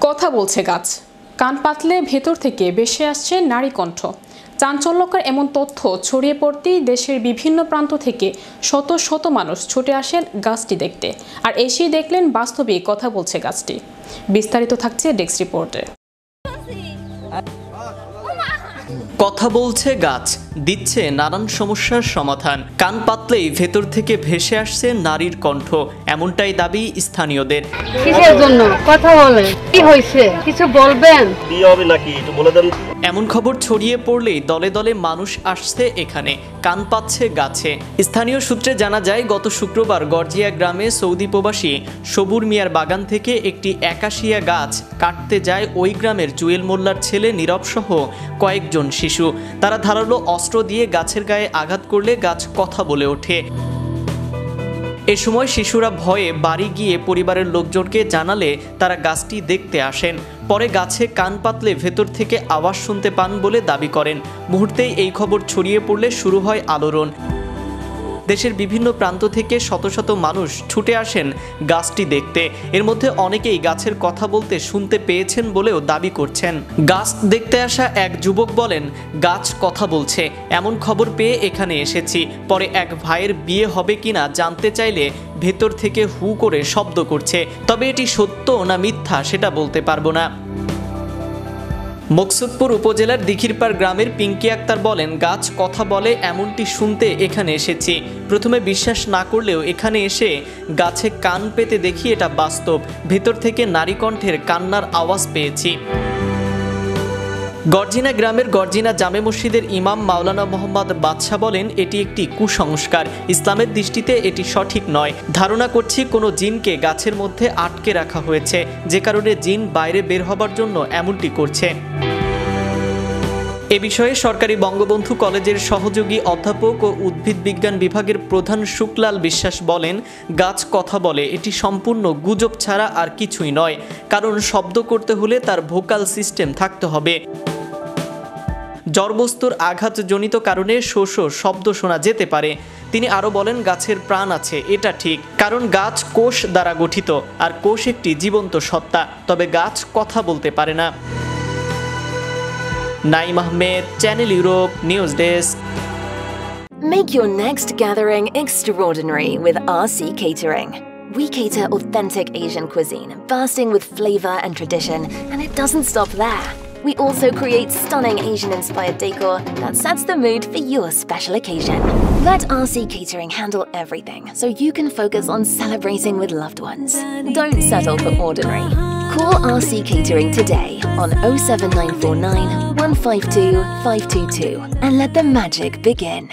কথা বলছে গাছ, কান পাতলে ভেতর থেকে ভেসে আসছে নারী কণ্ঠ। চাঞ্চল্যকর এমন তথ্য ছড়িয়ে পড়তেই দেশের বিভিন্ন প্রান্ত থেকে শত শত মানুষ ছুটে আসেন গাছটি দেখতে, আর এসেই দেখলেন বাস্তবেই কথা বলছে গাছটি। বিস্তারিত থাকছে ডেস্ক রিপোর্টে। কথা বলছে গাছ, দিচ্ছে নানান সমস্যার সমাধান। কান পাতলেই ভেতর থেকে ভেসে আসছে নারীর কণ্ঠ, এমনটাই দাবি স্থানীয়দের। কিসের জন্য কথা বলে? কি হয়েছে কিছু বলবেন? বিয়ে হবে নাকি একটু বলে দেন। এমন খবর ছড়িয়ে পড়লেই দলে দলে মানুষ আসছে এখানে, কান পাতছে গাছে। স্থানীয় সূত্রে জানা যায়, গত শুক্রবার গর্জিয়া গ্রামে সৌদি প্রবাসী সবুর মিয়ার বাগান থেকে একটি একাশিয়া গাছ কাটতে যায় ওই গ্রামের জুয়েল মোল্লার ছেলে নীরব সহ কয়েকজন শিশু। তারা ধারালো অস্ত্র দিয়ে গাছের গায়ে আঘাত করলে গাছ কথা বলে ওঠে। এ সময় শিশুরা ভয়ে বাড়ি গিয়ে পরিবারের লোকজনকে জানালে তারা গাছটি দেখতে আসেন। পরে গাছে কান পাতলে ভেতর থেকে আওয়াজ শুনতে পান বলে দাবি করেন। মুহূর্তেই এই খবর ছড়িয়ে পড়লে শুরু হয় আলোড়ন। দেশের বিভিন্ন প্রান্ত থেকে শত শত মানুষ ছুটে আসেন গাছটি দেখতে। এর মধ্যে অনেকেই গাছের কথা বলতে শুনতে পেয়েছেন বলেও দাবি করছেন। গাছ দেখতে আসা এক যুবক বলেন, গাছ কথা বলছে, এমন খবর পেয়ে এখানে এসেছি। পরে এক ভাইয়ের বিয়ে হবে কিনা জানতে চাইলে ভেতর থেকে হু করে শব্দ করছে, তবে এটি সত্য না মিথ্যা সেটা বলতে পারবো না। মকসুদপুর উপজেলার দিঘিরপাড় গ্রামের পিঙ্কি আক্তার বলেন, গাছ কথা বলে এমনটি শুনতে এখানে এসেছি। প্রথমে বিশ্বাস না করলেও এখানে এসে গাছে কান পেতে দেখি এটা বাস্তব। ভেতর থেকে নারী কণ্ঠের কান্নার আওয়াজ পেয়েছি। গর্জিনা গ্রামের গর্জিনা জামে মসজিদের ইমাম মাওলানা মোহাম্মদ বাদশাহ বলেন, এটি একটি কুসংস্কার। ইসলামের দৃষ্টিতে এটি সঠিক নয়। ধারণা করছি কোনো জিনকে গাছের মধ্যে আটকে রাখা হয়েছে, যে কারণে জিন বাইরে বের হবার জন্য এমনটি করছে। এ বিষয়ে সরকারি বঙ্গবন্ধু কলেজের সহযোগী অধ্যাপক ও উদ্ভিদ বিজ্ঞান বিভাগের প্রধান শুক্লাল বিশ্বাস বলেন, গাছ কথা বলে এটি সম্পূর্ণ গুজব ছাড়া আর কিছুই নয়। কারণ শব্দ করতে হলে তার ভোকাল সিস্টেম থাকতে হবে। জড়বস্তুর আঘাতজনিত কারণে শো শো শব্দ শোনা যেতে পারে। তিনি আরও বলেন, গাছের প্রাণ আছে, এটা ঠিক, কারণ গাছ কোষ দ্বারা গঠিত, আর কোষ একটি জীবন্ত সত্তা। তবে গাছ কথা বলতে পারে না। Naim Ahmed, channel Europe, news desk. Make your next gathering extraordinary with RC Catering. We cater authentic Asian cuisine, bursting with flavor and tradition, and it doesn't stop there. We also create stunning Asian-inspired decor that sets the mood for your special occasion. Let RC Catering handle everything so you can focus on celebrating with loved ones. Don't settle for ordinary. Call RC Catering today on 07949 152 522 and let the magic begin.